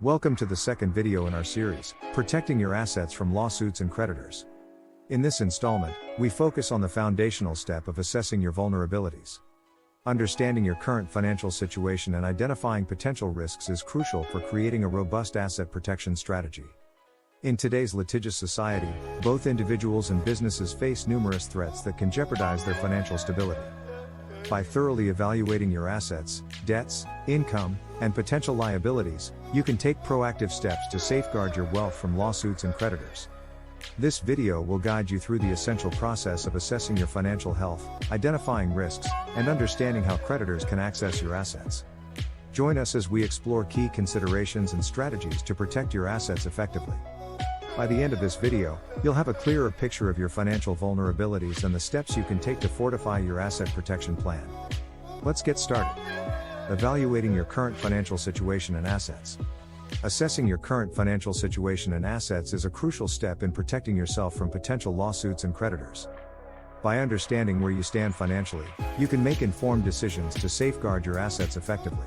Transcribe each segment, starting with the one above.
Welcome to the second video in our series, Protecting Your Assets from Lawsuits and Creditors. In this installment, we focus on the foundational step of assessing your vulnerabilities. Understanding your current financial situation and identifying potential risks is crucial for creating a robust asset protection strategy. In today's litigious society, both individuals and businesses face numerous threats that can jeopardize their financial stability. By thoroughly evaluating your assets, debts, income, and potential liabilities, you can take proactive steps to safeguard your wealth from lawsuits and creditors. This video will guide you through the essential process of assessing your financial health, identifying risks, and understanding how creditors can access your assets. Join us as we explore key considerations and strategies to protect your assets effectively. By the end of this video, you'll have a clearer picture of your financial vulnerabilities and the steps you can take to fortify your asset protection plan. Let's get started. Evaluating your current financial situation and assets. Assessing your current financial situation and assets is a crucial step in protecting yourself from potential lawsuits and creditors. By understanding where you stand financially, you can make informed decisions to safeguard your assets effectively.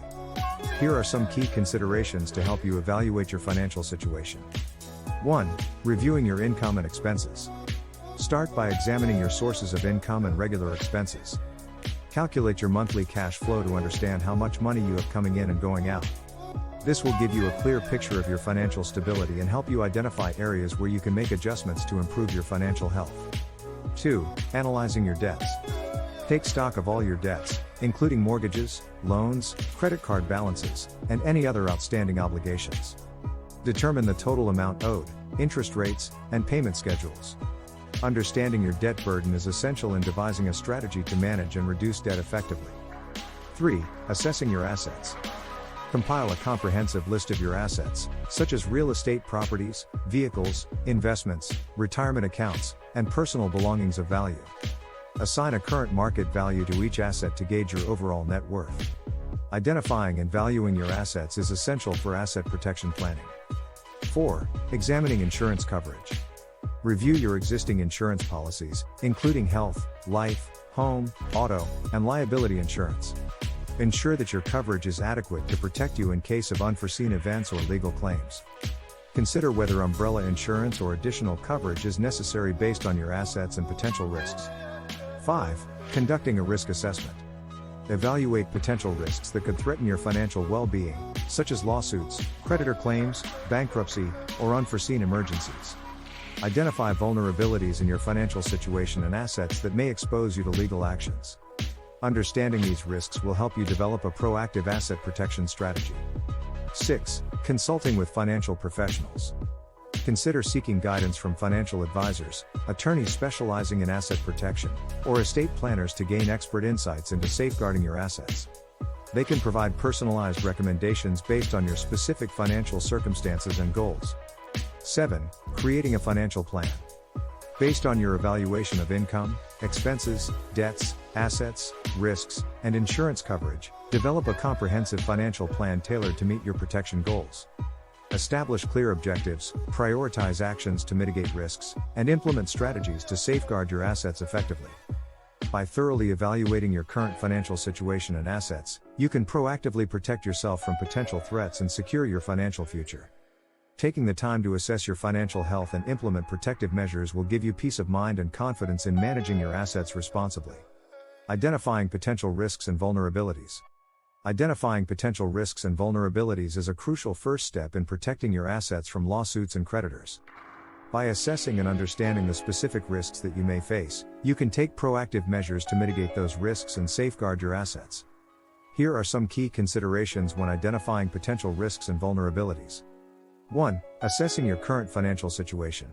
Here are some key considerations to help you evaluate your financial situation. 1. Reviewing your income and expenses. Start by examining your sources of income and regular expenses. Calculate your monthly cash flow to understand how much money you have coming in and going out. This will give you a clear picture of your financial stability and help you identify areas where you can make adjustments to improve your financial health. 2. Analyzing your debts. Take stock of all your debts, including mortgages, loans, credit card balances, and any other outstanding obligations. Determine the total amount owed, interest rates, and payment schedules. Understanding your debt burden is essential in devising a strategy to manage and reduce debt effectively. 3. Assessing your assets. Compile a comprehensive list of your assets, such as real estate properties, vehicles, investments, retirement accounts, and personal belongings of value. Assign a current market value to each asset to gauge your overall net worth. Identifying and valuing your assets is essential for asset protection planning. 4. Examining insurance coverage. Review your existing insurance policies, including health, life, home, auto, and liability insurance. Ensure that your coverage is adequate to protect you in case of unforeseen events or legal claims. Consider whether umbrella insurance or additional coverage is necessary based on your assets and potential risks. 5. Conducting a risk assessment. Evaluate potential risks that could threaten your financial well-being, such as lawsuits, creditor claims, bankruptcy, or unforeseen emergencies. Identify vulnerabilities in your financial situation and assets that may expose you to legal actions. Understanding these risks will help you develop a proactive asset protection strategy. 6. Consulting with financial professionals. Consider seeking guidance from financial advisors, attorneys specializing in asset protection, or estate planners to gain expert insights into safeguarding your assets. They can provide personalized recommendations based on your specific financial circumstances and goals. 7. Creating a financial plan. Based on your evaluation of income, expenses, debts, assets, risks, and insurance coverage, develop a comprehensive financial plan tailored to meet your protection goals. Establish clear objectives, prioritize actions to mitigate risks, and implement strategies to safeguard your assets effectively. By thoroughly evaluating your current financial situation and assets, you can proactively protect yourself from potential threats and secure your financial future. Taking the time to assess your financial health and implement protective measures will give you peace of mind and confidence in managing your assets responsibly. Identifying potential risks and vulnerabilities. Identifying potential risks and vulnerabilities is a crucial first step in protecting your assets from lawsuits and creditors. By assessing and understanding the specific risks that you may face, you can take proactive measures to mitigate those risks and safeguard your assets. Here are some key considerations when identifying potential risks and vulnerabilities. 1. Assessing your current financial situation.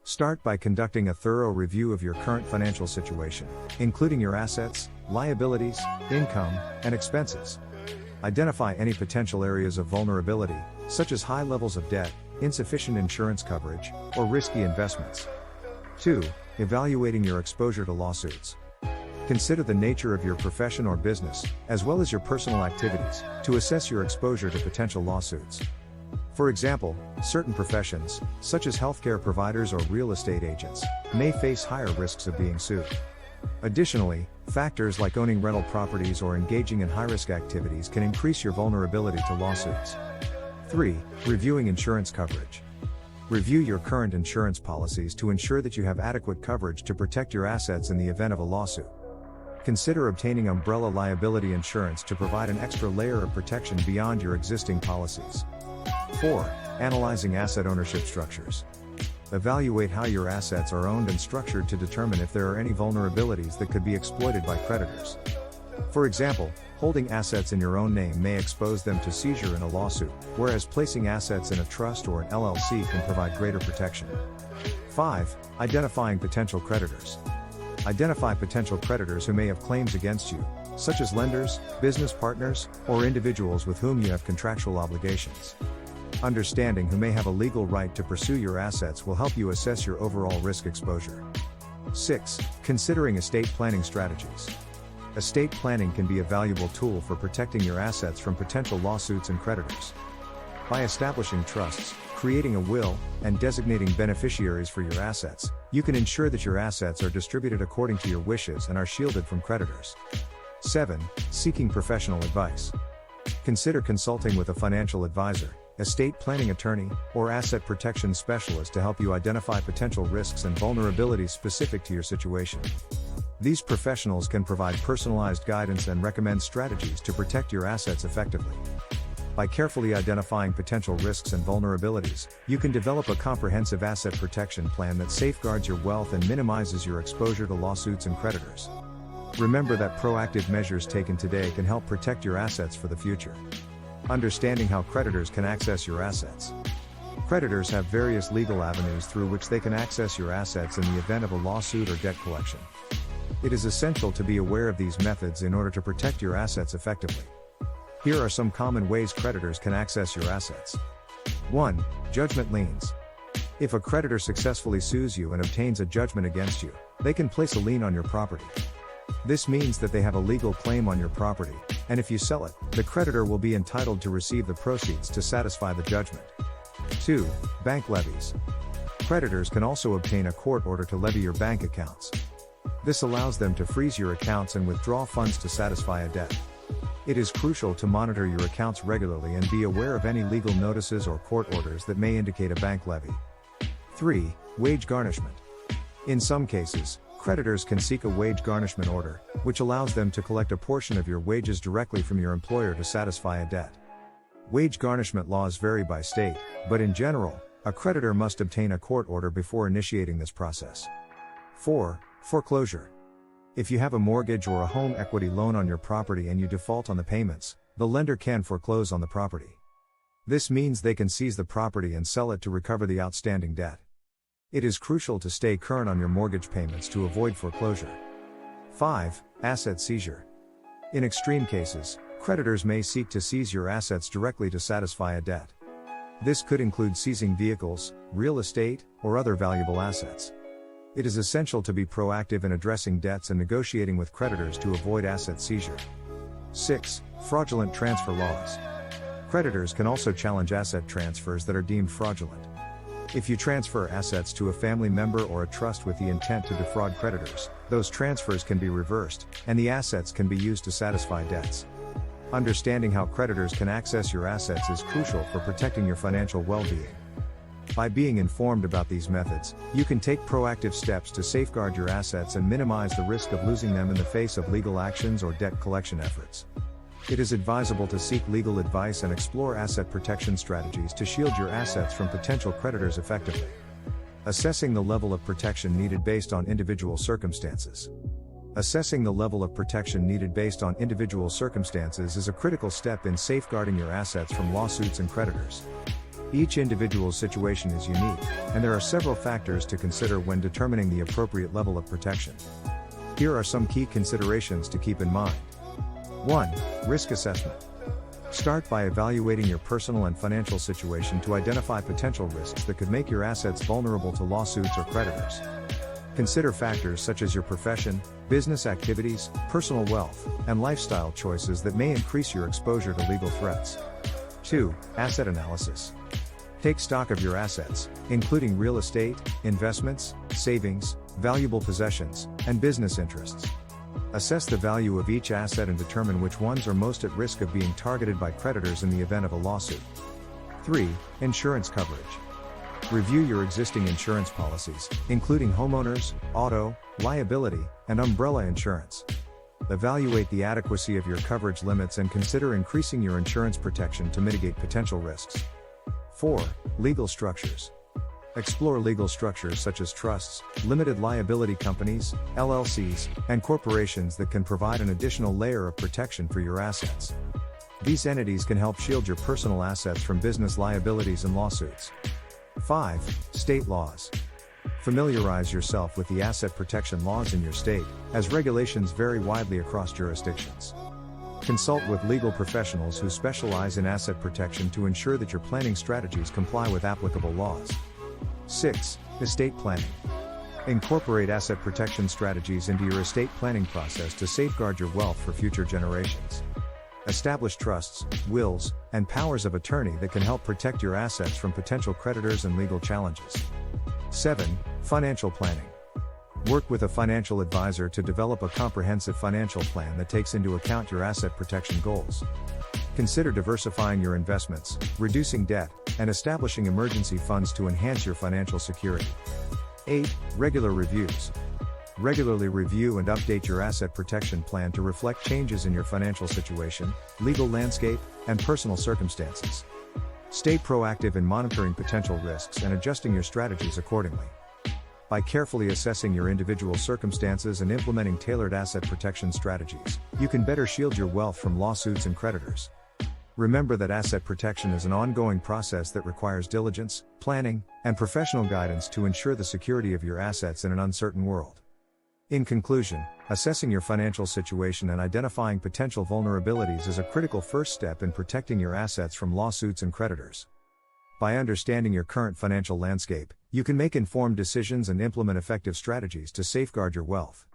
Start by conducting a thorough review of your current financial situation, including your assets, liabilities, income, and expenses. Identify any potential areas of vulnerability, such as high levels of debt, insufficient insurance coverage, or risky investments. 2. Evaluating your exposure to lawsuits. Consider the nature of your profession or business, as well as your personal activities, to assess your exposure to potential lawsuits. For example, certain professions, such as healthcare providers or real estate agents, may face higher risks of being sued. Additionally, factors like owning rental properties or engaging in high-risk activities can increase your vulnerability to lawsuits. 3. Reviewing insurance coverage. Review your current insurance policies to ensure that you have adequate coverage to protect your assets in the event of a lawsuit. Consider obtaining umbrella liability insurance to provide an extra layer of protection beyond your existing policies. 4. Analyzing asset ownership structures. Evaluate how your assets are owned and structured to determine if there are any vulnerabilities that could be exploited by creditors. For example, holding assets in your own name may expose them to seizure in a lawsuit, whereas placing assets in a trust or an LLC can provide greater protection. 5. Identifying potential creditors. Identify potential creditors who may have claims against you, such as lenders, business partners, or individuals with whom you have contractual obligations. Understanding who may have a legal right to pursue your assets will help you assess your overall risk exposure. 6. Considering estate planning strategies. Estate planning can be a valuable tool for protecting your assets from potential lawsuits and creditors. By establishing trusts, creating a will, and designating beneficiaries for your assets, you can ensure that your assets are distributed according to your wishes and are shielded from creditors. 7. Seeking professional advice. Consider consulting with a financial advisor, estate planning attorney, or asset protection specialist to help you identify potential risks and vulnerabilities specific to your situation. These professionals can provide personalized guidance and recommend strategies to protect your assets effectively. By carefully identifying potential risks and vulnerabilities, you can develop a comprehensive asset protection plan that safeguards your wealth and minimizes your exposure to lawsuits and creditors. Remember that proactive measures taken today can help protect your assets for the future. Understanding how creditors can access your assets. Creditors have various legal avenues through which they can access your assets in the event of a lawsuit or debt collection. It is essential to be aware of these methods in order to protect your assets effectively. Here are some common ways creditors can access your assets. 1. Judgment liens. If a creditor successfully sues you and obtains a judgment against you, they can place a lien on your property. This means that they have a legal claim on your property, and if you sell it, the creditor will be entitled to receive the proceeds to satisfy the judgment. 2. Bank levies. Creditors can also obtain a court order to levy your bank accounts. This allows them to freeze your accounts and withdraw funds to satisfy a debt. It is crucial to monitor your accounts regularly and be aware of any legal notices or court orders that may indicate a bank levy. 3. Wage garnishment. In some cases, creditors can seek a wage garnishment order, which allows them to collect a portion of your wages directly from your employer to satisfy a debt. Wage garnishment laws vary by state, but in general, a creditor must obtain a court order before initiating this process. 4. Foreclosure. If you have a mortgage or a home equity loan on your property and you default on the payments, the lender can foreclose on the property. This means they can seize the property and sell it to recover the outstanding debt. It is crucial to stay current on your mortgage payments to avoid foreclosure. 5. Asset seizure. In extreme cases, creditors may seek to seize your assets directly to satisfy a debt. This could include seizing vehicles, real estate, or other valuable assets. It is essential to be proactive in addressing debts and negotiating with creditors to avoid asset seizure. 6. Fraudulent transfer laws. Creditors can also challenge asset transfers that are deemed fraudulent. If you transfer assets to a family member or a trust with the intent to defraud creditors, those transfers can be reversed, and the assets can be used to satisfy debts. Understanding how creditors can access your assets is crucial for protecting your financial well-being. By being informed about these methods, you can take proactive steps to safeguard your assets and minimize the risk of losing them in the face of legal actions or debt collection efforts. It is advisable to seek legal advice and explore asset protection strategies to shield your assets from potential creditors effectively. Assessing the level of protection needed based on individual circumstances. Assessing the level of protection needed based on individual circumstances is a critical step in safeguarding your assets from lawsuits and creditors. Each individual's situation is unique, and there are several factors to consider when determining the appropriate level of protection. Here are some key considerations to keep in mind. 1. Risk assessment. Start by evaluating your personal and financial situation to identify potential risks that could make your assets vulnerable to lawsuits or creditors. Consider factors such as your profession, business activities, personal wealth, and lifestyle choices that may increase your exposure to legal threats. 2. Asset analysis. Take stock of your assets, including real estate, investments, savings, valuable possessions, and business interests. Assess the value of each asset and determine which ones are most at risk of being targeted by creditors in the event of a lawsuit. 3. Insurance coverage. Review your existing insurance policies, including homeowners, auto, liability, and umbrella insurance. Evaluate the adequacy of your coverage limits and consider increasing your insurance protection to mitigate potential risks. 4. Legal structures. Explore legal structures such as trusts, limited liability companies, LLCs, and corporations that can provide an additional layer of protection for your assets. These entities can help shield your personal assets from business liabilities and lawsuits. 5. State laws. Familiarize yourself with the asset protection laws in your state, as regulations vary widely across jurisdictions. Consult with legal professionals who specialize in asset protection to ensure that your planning strategies comply with applicable laws. 6. Estate planning. Incorporate asset protection strategies into your estate planning process to safeguard your wealth for future generations. Establish trusts, wills, and powers of attorney that can help protect your assets from potential creditors and legal challenges. 7. Financial planning. Work with a financial advisor to develop a comprehensive financial plan that takes into account your asset protection goals. Consider diversifying your investments, reducing debt, and establishing emergency funds to enhance your financial security. 8. Regular reviews. Regularly review and update your asset protection plan to reflect changes in your financial situation, legal landscape, and personal circumstances. Stay proactive in monitoring potential risks and adjusting your strategies accordingly. By carefully assessing your individual circumstances and implementing tailored asset protection strategies, you can better shield your wealth from lawsuits and creditors. Remember that asset protection is an ongoing process that requires diligence, planning, and professional guidance to ensure the security of your assets in an uncertain world. In conclusion, assessing your financial situation and identifying potential vulnerabilities is a critical first step in protecting your assets from lawsuits and creditors. By understanding your current financial landscape, you can make informed decisions and implement effective strategies to safeguard your wealth.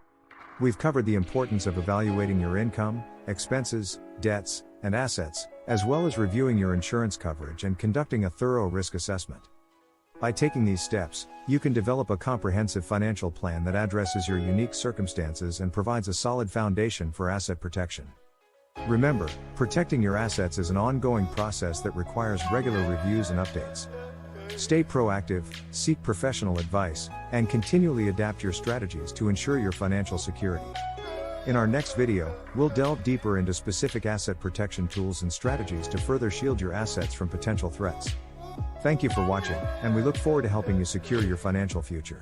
We've covered the importance of evaluating your income, expenses, debts, and assets, as well as reviewing your insurance coverage and conducting a thorough risk assessment. By taking these steps, you can develop a comprehensive financial plan that addresses your unique circumstances and provides a solid foundation for asset protection. Remember, protecting your assets is an ongoing process that requires regular reviews and updates. Stay proactive, seek professional advice, and continually adapt your strategies to ensure your financial security. In our next video, we'll delve deeper into specific asset protection tools and strategies to further shield your assets from potential threats. Thank you for watching, and we look forward to helping you secure your financial future.